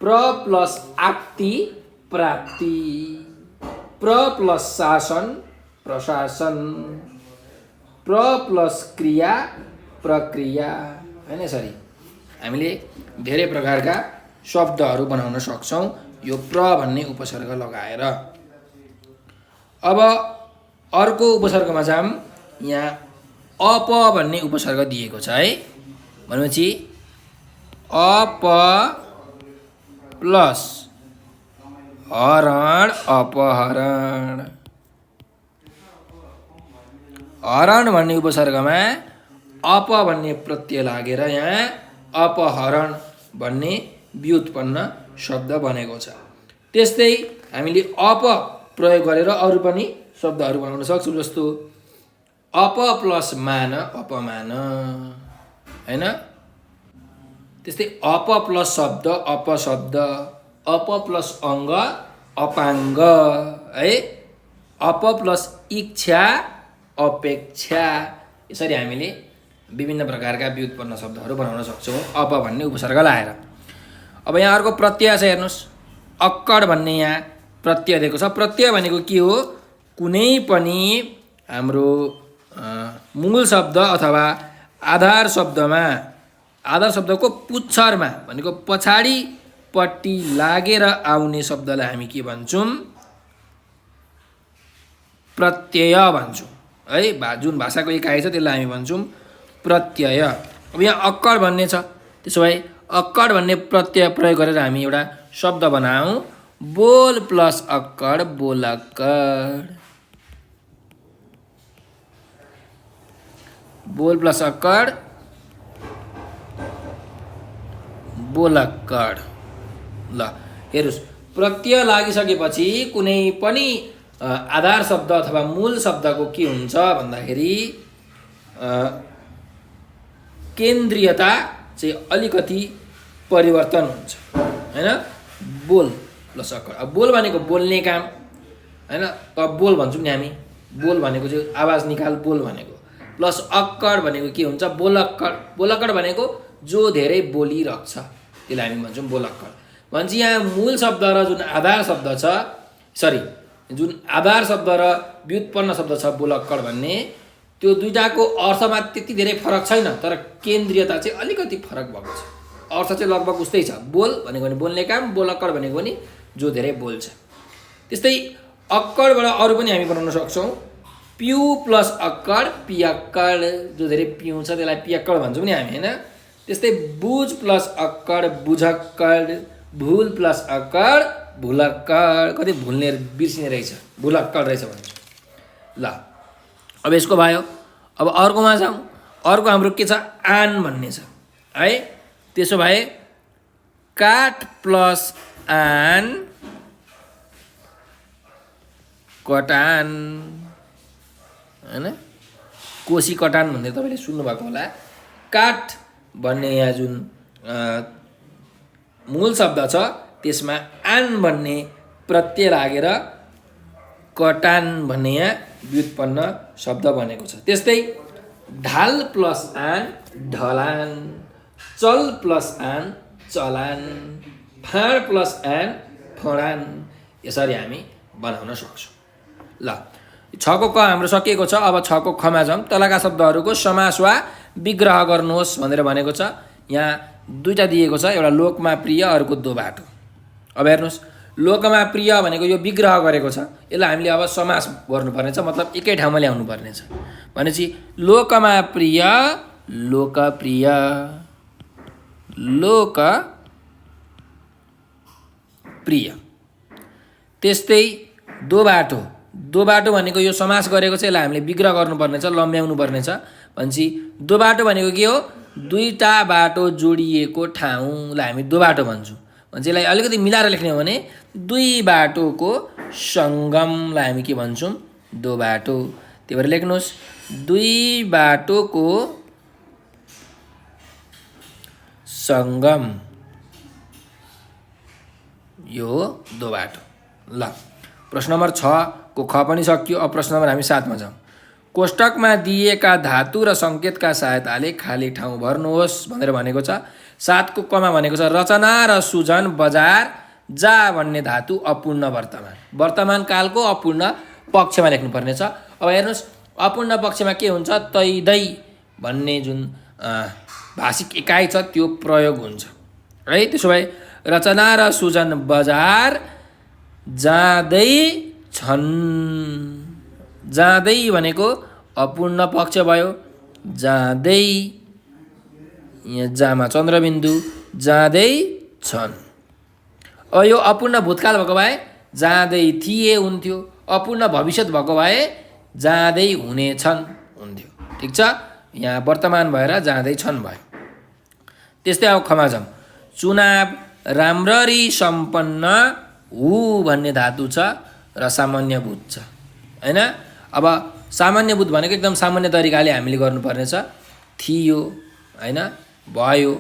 प्र प्लस आप्ति प्राप्ति, प्र प्लस शासन प्रशासन, प्र प्लस क्रिया प्रक्रिया होइन। यसरी हामीले धेरै प्रकारका शब्दहरू बनाउन सक्छौँ यो प्र भन्ने उपसर्ग लगाएर। अब अर्को उपसर्गमा जाऊँ। यहाँ अप भन्ने उपसर्ग दिएको छ है। भनेपछि अप प्लस हरण अपहरण, हरण भन्ने उपसर्गमा अप भन्ने प्रत्यय लागेर यहाँ अपहरण भन्ने व्युत्पन्न शब्द बनेको छ। त्यस्तै हामीले अप प्रयोग गरेर अरू पनि शब्दहरू बनाउन सक्छौँ। जस्तो अप प्लस मान अपमान होइन। त्यस्तै अप प्लस शब्द अपशब्द, अप प्लस अङ्ग अपाङ्ग है। अप प्लस इच्छा अपेक्षा। यसरी हामीले विभिन्न प्रकारका व्युत्पन्न शब्दहरू बनाउन सक्छौँ अप भन्ने उपसर्ग लाएर। अब यहाँ अर्को प्रत्यय छ हेर्नुहोस्। अक्कड भन्ने यहाँ प्रत्यय दिएको छ। प्रत्यय भनेको के हो? कुनै पनि हाम्रो मूल शब्द अथवा आधार शब्दमा, आधार शब्दको पुच्छरमा भनेको पछाडिपट्टि लागेर आउने शब्दलाई हामी के भन्छौँ? प्रत्यय भन्छौँ है। जुन भाषाको इकाइ छ त्यसलाई हामी भन्छौँ प्रत्यय। अब यहाँ अक्कड भन्ने छ। त्यसो भए अक्कड भन्ने प्रत्यय प्रयोग गरेर हामी एउटा शब्द बनाऊँ। बोल प्लस अक्कड बोलक्कड, बोल प्लस अक्कड बोलक्कड। ल हेर्नुहोस्, प्रत्यय लागिसकेपछि कुनै पनि आधार शब्द अथवा मूल शब्दको के हुन्छ भन्दाखेरि केन्द्रीयता चाहिँ अलिकति परिवर्तन हुन्छ होइन। बोल प्लस अक्कड। अब बोल भनेको बोल्ने काम होइन। अब बोल भन्छौँ नि हामी। बोल भनेको चाहिँ आवाज निकाल बोल भनेको। प्लस अक्कड भनेको के हुन्छ? बोलक्कड। बोलक्कड भनेको जो धेरै बोलिरहेको छ त्यसलाई हामी भन्छौँ बोलक्कड। भनेपछि यहाँ मूल शब्द र जुन आधार शब्द छ, जुन आधार शब्द र व्युत्पन्न शब्द छ बोलक्कड भन्ने, त्यो दुईटाको अर्थमा त्यति धेरै फरक छैन, तर केन्द्रीयता चाहिँ अलिकति फरक भएको छ। अर्थ चाहिँ लगभग उस्तै छ। बोल भनेको पनि बोल्ने काम, बोलक्कड भनेको पनि जो धेरै बोल्छ। त्यस्तै अक्कडबाट अरू पनि हामी बनाउन सक्छौँ। पिउ प्लस अक्कड पियक्कड, जो धेरै पिउँछ त्यसलाई पियक्कड भन्छौँ नि हामी होइन। त्यस्तै बुझ प्लस अक्कड बुझक्कड, भुल प्लस अक्कड भुलक्कड। कति भुल्ने बिर्सिने रहेछ, भुलक्कड रहेछ भन्छ। ल अब यसको भयो। अब अर्कोमा जाउँ। अर्को हाम्रो के छ? आन भन्ने छ है। त्यसो भए काठ प्लस आन कटान होइन। कोसी कटान भन्ने तपाईँले सुन्नुभएको होला। काठ भन्ने यहाँ जुन मूल शब्द छ त्यसमा आन भन्ने प्रत्यय लागेर कटान भन्ने यहाँ व्युत्पन्न शब्द बनेको छ। त्यस्तै ढाल प्लस आन ढलान, चल प्लस आन चलान, फाँड प्लस आन फडान। यसरी हामी बनाउन सक्छौँ। ल 6 को क हाम्रो सकिएको छ। अब 6 को खमा जाउँ। तलका शब्दहरूको समास वा विग्रह गर्नुहोस् भनेर भनेको छ। यहाँ दुईटा दिएको छ, एउटा लोकमा प्रिय, अर्को दो बाटो। अब हेर्नुहोस्, लोकमा प्रिय भनेको यो विग्रह गरेको छ, यसलाई हामीले अब समास गर्नुपर्ने छ, मतलब एकै ठाउँमा ल्याउनु पर्ने छ। भनेपछि लोकमा प्रिय लोकप्रिय, लोकप्रिय। त्यस्तै दो बाटो भनेको यो समास गरेको चाहिँ यसलाई हामीले विग्रह गर्नुपर्नेछ, लम्ब्याउनु पर्नेछ। भनेपछि दो बाटो भनेको के हो? दुईटा बाटो जोडिएको ठाउँलाई हामी दो बाटो भन्छौँ। भनेपछि यसलाई अलिकति मिलाएर लेख्ने हो भने दुई बाटोको सङ्गमलाई हामी के भन्छौँ? दो बाटो। त्यही भएर लेख्नुहोस् दुई बाटोको सङ्गम, यो दो बाटो। ल प्रश्न नम्बर 6 को ख पनि सकियो। अब प्रश्न नम्बर हामी 7 मा जाउँ। कोष्टकमा दिएका धातु र सङ्केतका सहायताले खाली ठाउँ भर्नुहोस् भनेर भनेको छ। 7 को क मा भनेको छ रचना र सुजन बजार जा भन्ने धातु अपूर्ण वर्तमान कालको अपूर्ण पक्षमा लेख्नुपर्ने छ। अब हेर्नुहोस् अपूर्ण पक्षमा के हुन्छ? तैदै भन्ने जुन भाषिक इकाइ छ त्यो प्रयोग हुन्छ है। त्यसो भए रचना र सुजन बजार जाँदै छन्। जाँदै भनेको अपूर्ण पक्ष भयो। जाँदै, यहाँ जामा चन्द्रबिन्दु, जाँदै छन्। अब यो अपूर्ण भूतकाल भएको भए जाँदै थिए हुन्थ्यो, अपूर्ण भविष्यत भएको भए जाँदै हुनेछन् हुन्थ्यो। ठिक छ, यहाँ वर्तमान भएर जाँदै छन् भयो। त्यस्तै अब खमा जाउँ। चुनाव राम्ररी सम्पन्न हु भन्ने धातु छ र सामान्यभूत छ हैन। अब सामान्यभूत भनेको एकदम सामान्य तरिकाले हामीले गर्नुपर्ने छ। थियो हैन, भयो,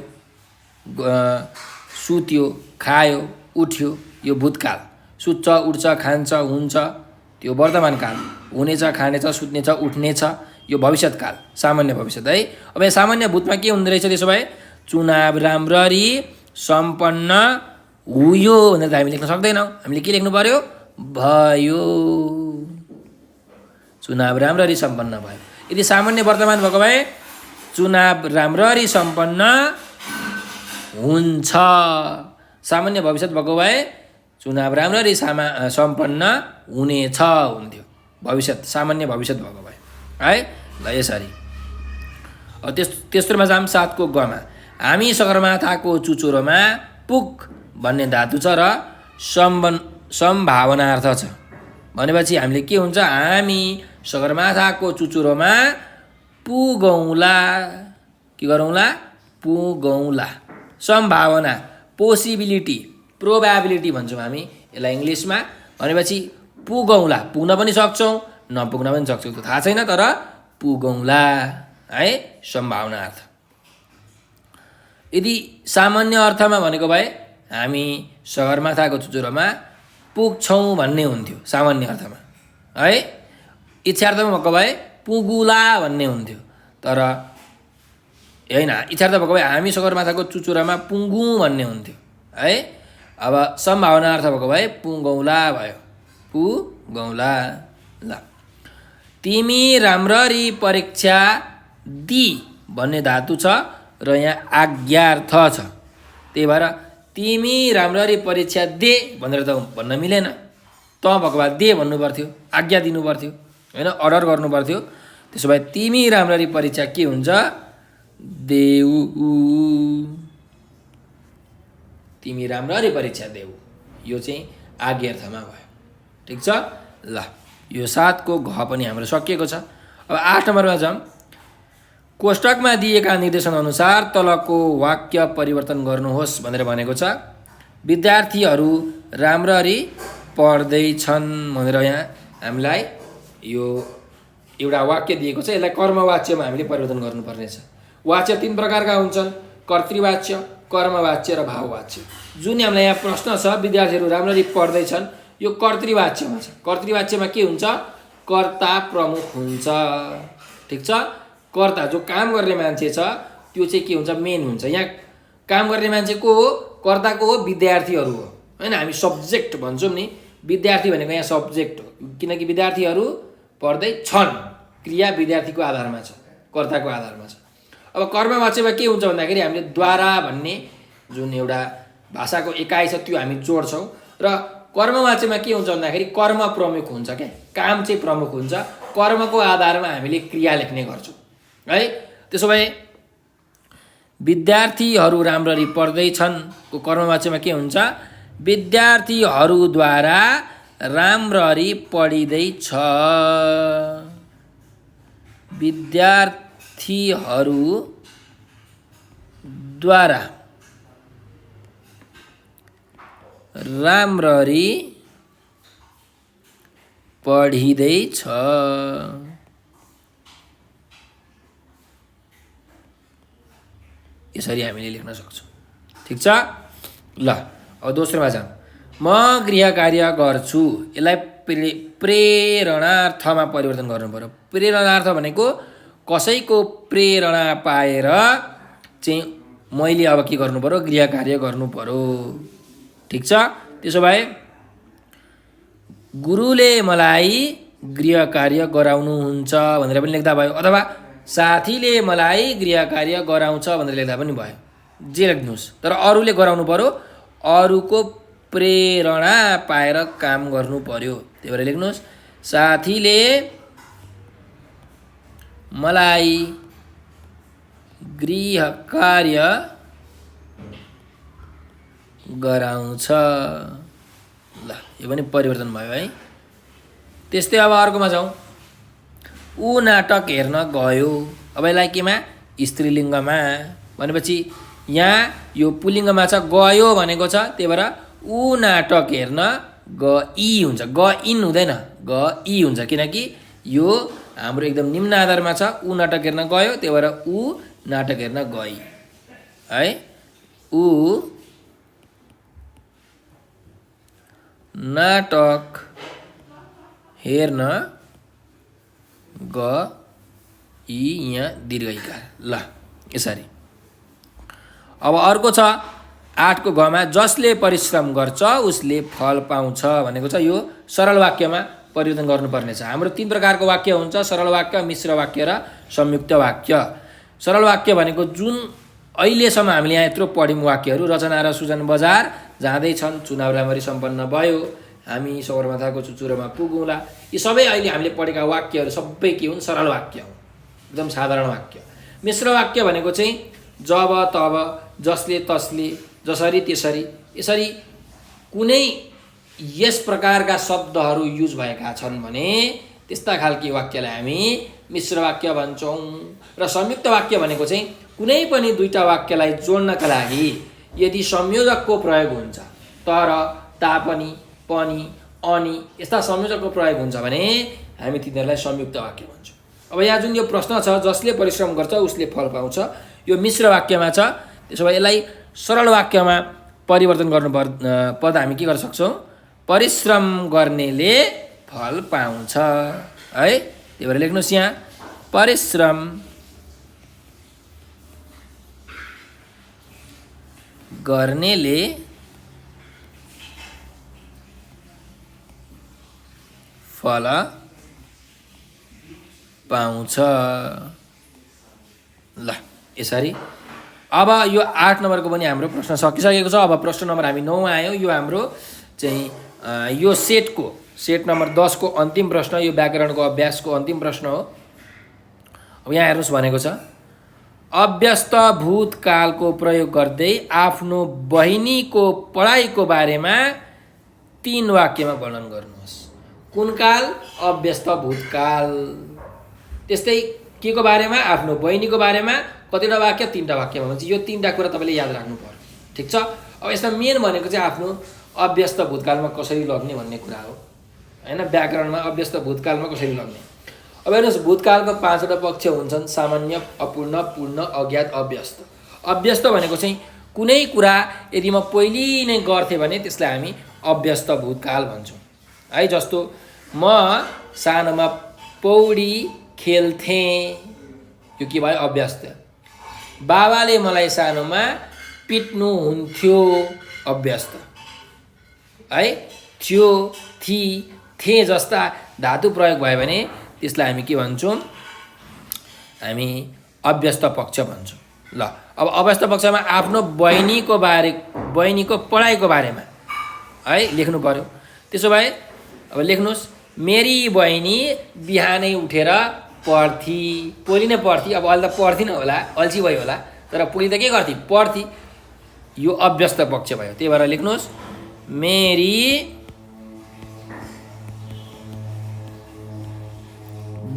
सुत्यो, खायो, उठ्यो, यो भूतकाल। सुत्छ, उठ्छ, खान्छ, हुन्छ, त्यो वर्तमान काल। हुनेछ, खानेछ, सुत्नेछ, उठ्नेछ, यो भविष्यत्काल, सामान्य भविष्यत है। अब यहाँ सामान्य भूतमा के हुँदो रहेछ? त्यसो भए चुनाव राम्ररी सम्पन्न हुयो भनेर त हामी लेख्न सक्दैनौँ। हामीले के लेख्नु पर्यो? भयो। चुनाव राम्ररी सम्पन्न भयो। यदि सामान्य वर्तमान भएको भए चुनाव राम्ररी सम्पन्न हुन्छ। सामान्य भविष्यत भएको भए चुनाव राम्ररी सम्पन्न हुनेछ हुन्थ्यो। भविष्यत, सामान्य भविष्यत भएको भए है। ल यसरी तेस्रोमा जाम। 7 को ग मा हामी सगरमाथाको चुचुरोमा पुग भन्ने धातु छ र सम्भावनार्थ छ। भनेपछि हामीले के हुन्छ? हामी सगरमाथाको चुचुरोमा पुगौँला। के गरौँला? पुगौँला। सम्भावना, पोसिबिलिटी, प्रोबेबिलिटी भन्छौँ हामी यसलाई इङ्ग्लिसमा। भनेपछि पुगौँला, पुग्न पनि सक्छौँ, नपुग्न पनि सक्छौँ, त्यो थाहा छैन, तर पुगौँला है, सम्भावनार्थ। यदि सामान्य अर्थमा भनेको भए हामी सगरमाथाको चुचुरोमा पुग्छौँ भन्ने हुन्थ्यो सामान्य अर्थमा है। इच्छार्थमा भएको भए पुगुला भन्ने हुन्थ्यो। तर होइन, इच्छार्थ भएको भए हामी सगरमाथाको चुचुरामा पुगौँ भन्ने हुन्थ्यो है। अब सम्भावनार्थ भएको भए पुगौँला भयो। पुगौँला। ल तिमी राम्ररी परीक्षा दि भन्ने धातु छ र यहाँ आज्ञार्थ छ। त्यही भएर तिमी राम्ररी परीक्षा दे भनेर त भन्न मिलेन। त भएको भए दे भन्नु पर्थ्यो, आज्ञा दिनु पर्थ्यो होइन, अर्डर गर्नु पर्थ्यो। त्यसो भए तिमी राम्ररी परीक्षा के हुन्छ? देऊ। तिमी राम्ररी परीक्षा देऊ, यो चाहिँ आज्ञार्थमा भयो। ठिक छ। ल यो 7 को घ पनि हाम्रो सकिएको छ। अब 8 नम्बरमा जाउँ। कोष्टकमा दिएका निर्देशन अनुसार तलको वाक्य परिवर्तन गर्नुहोस् भनेर भनेको छ। विद्यार्थीहरू राम्ररी पढ्दैछन् भनेर यहाँ हामीलाई यो एउटा वाक्य दिएको छ। यसलाई कर्मवाच्यमा हामीले परिवर्तन गर्नुपर्नेछ। वाच्य 3 प्रकारका हुन्छन्: कर्तृवाच्य, कर्मवाच्य र भाववाच्य। जुन हामीलाई यहाँ प्रश्न छ विद्यार्थीहरू राम्ररी पढ्दैछन्, यो कर्तृवाच्यमा छ। कर्तृवाच्यमा के हुन्छ? कर्ता प्रमुख हुन्छ। ठिक छ। कर्ता जो काम गर्ने मान्छे छ त्यो चाहिँ के हुन्छ? मेन हुन्छ। यहाँ काम गर्ने मान्छे को हो? कर्ता को हो? विद्यार्थीहरू हो होइन। हामी सब्जेक्ट भन्छौँ नि, विद्यार्थी भनेको यहाँ सब्जेक्ट हो, किनकि विद्यार्थीहरू पढ्दै छन्। क्रिया विद्यार्थीको आधारमा छ, कर्ताको आधारमा छ। अब कर्मवाच्यमा के हुन्छ भन्दाखेरि हामीले द्वारा भन्ने जुन एउटा भाषाको एकाइ छ त्यो हामी जोड्छौँ। र कर्मवाच्यमा के हुन्छ भन्दाखेरि कर्म प्रमुख हुन्छ क्या, काम चाहिँ प्रमुख हुन्छ। कर्मको आधारमा हामीले क्रिया लेख्ने गर्छौँ है। त्यसो भए विद्यार्थीहरू राम्ररी पढ्दैछन् को कर्मवाच्यमा के हुन्छ? विद्यार्थीहरूद्वारा राम्ररी पढिँदैछ। विद्यार्थीहरूद्वारा राम्ररी पढिँदैछ। यसरी हामीले लेख्न सक्छौँ। ठिक छ। ल अब दोस्रोमा जाउँ। म गृह कार्य गर्छु। यसलाई प्रेरणार्थमा परिवर्तन गर्नु पर्यो। प्रेरणार्थ भनेको कसैको प्रेरणा पाएर चाहिँ मैले अब के गर्नु पर्यो, गृह कार्य गर्नु पर्यो। ठिक छ। त्यसो भए गुरुले मलाई गृह कार्य गराउनुहुन्छ भनेर पनि लेख्दा भयो, अथवा साथीले मलाई गृह कार्य गराउँछ भनेर लेख्दा पनि भयो, जे लेख्नुहोस्। तर अरूले गराउनु पर्यो, अरूको प्रेरणा पाएर काम गर्नु पर्यो। त्यही भएर लेख्नुहोस् साथीले मलाई गृह कार्य गराउँछ। ल यो पनि परिवर्तन भयो है। त्यस्तै अब अर्कोमा जाउँ। ऊ नाटक हेर्न गयो। अब यसलाई केमा, स्त्रीलिङ्गमा भनेपछि यहाँ यो पुल्लिङ्गमा छ, गयो भनेको छ। त्यही भएर ऊ नाटक हेर्न गई हुन्छ, गइन् हुँदैन, गई हुन्छ, किनकि यो हाम्रो एकदम निम्न आधारमा छ। ऊ नाटक हेर्न गयो, त्यही भएर ऊ नाटक हेर्न गई है। ऊ नाटक हेर्न गई, यहाँ दीर्घइकार। ल यसरी। अब अर्को छ 8 को घमा, जसले परिश्रम गर्छ उसले फल पाउँछ भनेको छ। यो सरल वाक्यमा परिवर्तन गर्नुपर्ने छ। हाम्रो 3 प्रकारको वाक्य हुन्छ, सरल वाक्य, मिश्र वाक्य र संयुक्त वाक्य। सरल वाक्य भनेको जुन अहिलेसम्म हामीले यहाँ यत्रो पढ्यौँ वाक्यहरू, रचना र सुजन बजार जाँदैछन्, चुनाव राम्ररी सम्पन्न भयो, हामी सगरमाथाको चुचुरोमा पुगौँला, यी सबै अहिले हामीले पढेका वाक्यहरू सबै के हुन्, सरल वाक्य हुन्, एकदम साधारण वाक्य। मिश्र वाक्य भनेको चाहिँ जब तब, जसले तसले, जसरी त्यसरी, यसरी कुनै यस प्रकारका शब्दहरू युज भएका छन् भने त्यस्ता खालके वाक्यलाई हामी मिश्र वाक्य भन्छौँ। र संयुक्त वाक्य भनेको चाहिँ कुनै पनि दुईटा वाक्यलाई जोड्नका लागि यदि संयोजकको प्रयोग हुन्छ, तर, तापनि, पनि, अनि यस्ता संयोजकको प्रयोग हुन्छ भने हामी तिनीहरूलाई संयुक्त वाक्य भन्छौँ। अब यहाँ जुन यो प्रश्न छ, जसले परिश्रम गर्छ उसले फल पाउँछ, यो मिश्र वाक्यमा छ। त्यसो भए यसलाई सरल वाक्यमा परिवर्तन गर्नु पर्दा हामी के गर्न सक्छौँ, परिश्रम गर्नेले फल पाउँछ है। त्यही भएर लेख्नुहोस् यहाँ परिश्रम गर्नेले फल पाउँछ। ल यसरी। अब यो 8 नम्बरको पनि हाम्रो प्रश्न सकिसकेको छ। अब प्रश्न नम्बर हामी 9 मा आयौँ। यो हाम्रो चाहिँ यो सेट नम्बर 10 को अन्तिम प्रश्न, यो व्याकरणको अभ्यासको अन्तिम प्रश्न हो। अब यहाँ हेर्नुहोस् भनेको छ, अभ्यस्त भूतकालको प्रयोग गर्दै आफ्नो बहिनीको पढाइको बारेमा 3 वाक्यमा वर्णन गर्नुहोस्। कुन काल? अभ्यस्त भूतकाल। त्यस्तै के को बारेमा? आफ्नो बहिनीको बारेमा। कतिवटा वाक्य? 3टा वाक्यमा भन्छ। यो 3टा कुरा तपाईँले याद राख्नु पर्यो। ठिक छ। अब यसमा मेन भनेको चाहिँ आफ्नो अभ्यस्त भूतकालमा कसरी लग्ने भन्ने कुरा हो हैन। व्याकरणमा अभ्यस्त भूतकालमा कसरी लग्ने। अब हेर्नुहोस्, भूतकालको 5वटा पक्ष हुन्छन्, सामान्य, अपूर्ण, पूर्ण, अज्ञात, अभ्यस्त। अभ्यस्त भनेको चाहिँ कुनै कुरा यदि म पहिले नै गर्थेँ भने त्यसलाई हामी अभ्यस्त भूतकाल भन्छौँ है। जस्तो म सानोमा पौडी खेल्थेँ, यो के भयो? अभ्यस्त। बाबाले मलाई सानोमा पिट्नुहुन्थ्यो, अभ्यस्त है। थियो, थी, थे जस्ता धातु प्रयोग भयो भने त्यसलाई हामी के भन्छौँ? हामी अभ्यस्त पक्ष भन्छौँ। ल अब अभ्यस्त पक्षमा आफ्नो बहिनीको पढाइको बारेमा है लेख्नु पर्यो। त्यसो भए अब लेख्नुहोस्, मेरी बहिनी बिहानै उठेर पढ्थी। पहिले नै पढ्थी, अब अहिले त पढ्थिन होला, अल्छी भयो होला, तर पहिले त के गर्थी? पढ्थी। यो अभ्यस्त पक्ष भयो। त्यही भएर लेख्नुहोस्, मेरी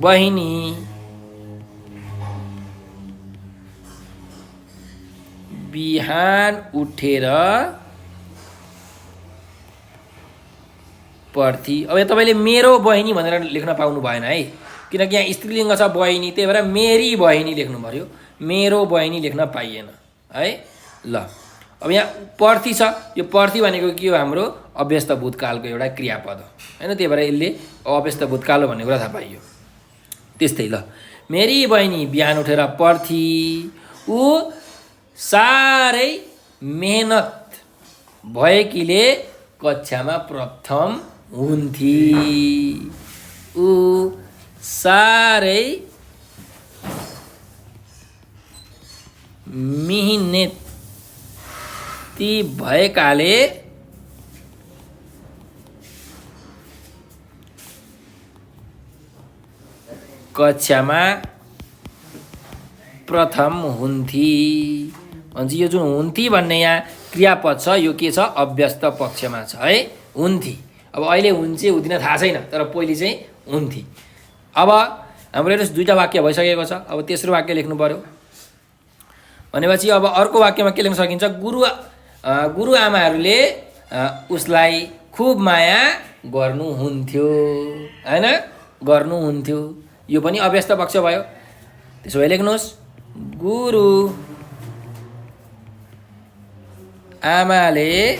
बहिनी बिहान उठेर पढ्थी। अब यहाँ तपाईँले मेरो बहिनी भनेर लेख्न पाउनु भएन है, किनकि यहाँ स्त्रीलिङ्ग छ बहिनी, त्यही भएर मेरी बहिनी लेख्नु पर्यो, मेरो बहिनी लेख्न पाइएन है। ल अब यहाँ पढ्थी छ, यो पढ्थी भनेको के हो, हाम्रो अभ्यस्त भूतकालको एउटा क्रियापद हो होइन, त्यही भएर यसले अभ्यस्त भूतकाल हो भन्ने कुरा थाहा पाइयो। त्यस्तै ल मेरी बहिनी बिहान उठेर पढ्थी, ऊ साह्रै मेहनत भएकीले कक्षामा प्रथम हुन्थी। ऊ साह्रै मेहनती भएकाले कक्षामा प्रथम हुन्थी। भन्छ यो जुन हुन्थी भन्ने यहाँ क्रियापद छ यो के छ, अभ्यस्त पक्षमा छ है, हुन्थी। अब अहिले हुन्छ हुँदैन थाहा छैन, तर पहिले चाहिँ हुन्थी। अब हाम्रो हेर्नुहोस् दुईवटा वाक्य भइसकेको छ, अब तेस्रो वाक्य लेख्नु पर्यो भनेपछि अब अर्को वाक्यमा के लेख्न सकिन्छ, गुरुआमाहरूले उसलाई खुब माया गर्नुहुन्थ्यो होइन, गर्नुहुन्थ्यो, यो पनि अभ्यस्त पक्ष भयो। त्यसो भए लेख्नुहोस् गुरु आमाले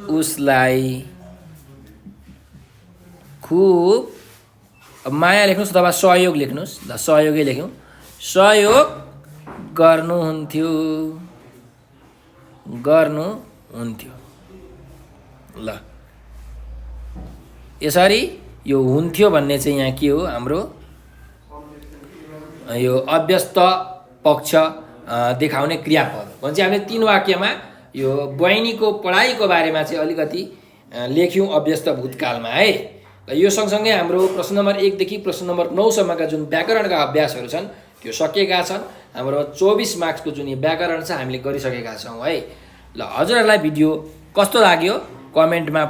उसलाई खुब माया लेख्नुहोस् अथवा सहयोग लेख्नुहोस्, ल सहयोगै लेख्यौँ, सहयोग गर्नुहुन्थ्यो, गर्नुहुन्थ्यो। ल यसरी यो हुन्थ्यो भन्ने चाहिँ यहाँ के हो, हाम्रो यो अभ्यस्त पक्ष देखाउने क्रियापद भन्छ। हामीले 3 वाक्यमा यो बहिनीको पढाइको बारेमा चाहिँ अलिकति लेख्यौँ अभ्यस्त भूतकालमा है। र यो सँगसँगै हाम्रो प्रश्न नम्बर 1 देखि प्रश्न नम्बर 9 सम्मका जुन व्याकरणका अभ्यासहरू छन् त्यो सकिएका छन्। हाम्रो 24 मार्क्सको जुन यो व्याकरण छ हामीले गरिसकेका छौँ है। ल हजुरहरूलाई भिडियो कस्तो लाग्यो कमेन्टमा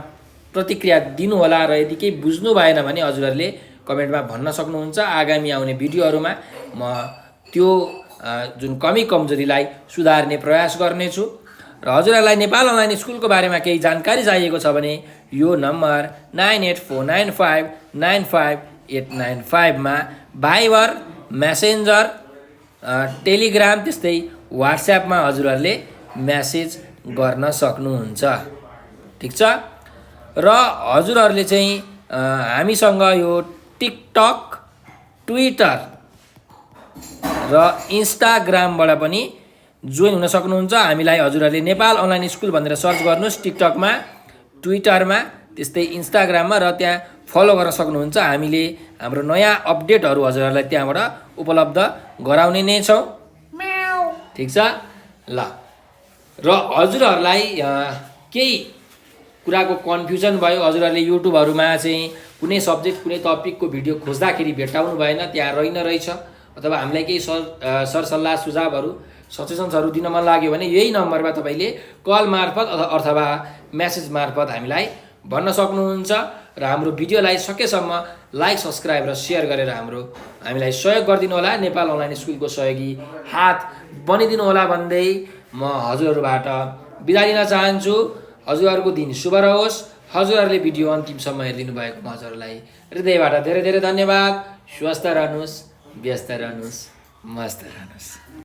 प्रतिक्रिया दिनुहोला, र यदि केही बुझ्नु भएन भने हजुरहरूले कमेन्टमा भन्न सक्नुहुन्छ। आगामी आउने भिडियोहरूमा म त्यो जुन कमी कमजोरीलाई सुधार्ने प्रयास गर्नेछु। र हजुरहरूलाई नेपाल अनलाइन स्कुलको बारेमा केही जानकारी चाहिएको छ भने यो नम्बर 9849595895 मा भाइबर, मेसेन्जर, टेलिग्राम त्यस्तै व्हाट्सएपमा हजुरहरूले मेसेज गर्न सक्नुहुन्छ। ठिक छ। र हजुरहरूले चाहिँ हामीसँग यो टिकटक, ट्विटर र इन्स्टाग्रामबाट पनि जोइन हुन सक्नुहुन्छ। हामीलाई हजुरहरूले नेपाल अनलाइन स्कुल भनेर सर्च गर्नुहोस् टिकटकमा, ट्विटरमा, त्यस्तै इन्स्टाग्राममा, र त्यहाँ फलो गर्न सक्नुहुन्छ। हामीले हाम्रो नयाँ अपडेटहरू हजुरहरूलाई त्यहाँबाट उपलब्ध गराउने नै छौँ। ठिक छ। ल र हजुरहरूलाई केही कुराको कन्फ्युजन भयो, हजुरहरूले युट्युबहरूमा चाहिँ कुनै सब्जेक्ट कुनै टपिकको भिडियो खोज्दाखेरि भेट्टाउनु भएन, त्यहाँ रहेन रहेछ, अथवा हामीलाई केही सरसल्लाह सुझावहरू सजेसन्सहरू दिन मन लाग्यो भने यही नम्बरमा तपाईँले कल मार्फत अथवा मेसेज मार्फत हामीलाई भन्न सक्नुहुन्छ। र हाम्रो भिडियोलाई सकेसम्म लाइक, सब्सक्राइब र सेयर गरेर हामीलाई सहयोग गरिदिनु होला, नेपाल अनलाइन स्कुलको सहयोगी हात बनिदिनु होला भन्दै म हजुरहरूबाट बिदा लिन चाहन्छु। हजुरहरूको दिन शुभ रहोस्। हजुरहरूले भिडियो अन्तिमसम्म हेरिदिनु भएको हजुरहरूलाई हृदयबाट धेरै धेरै धन्यवाद। स्वस्थ रहनुहोस्, व्यस्त रहनुहोस्, मस्त रहनुहोस्।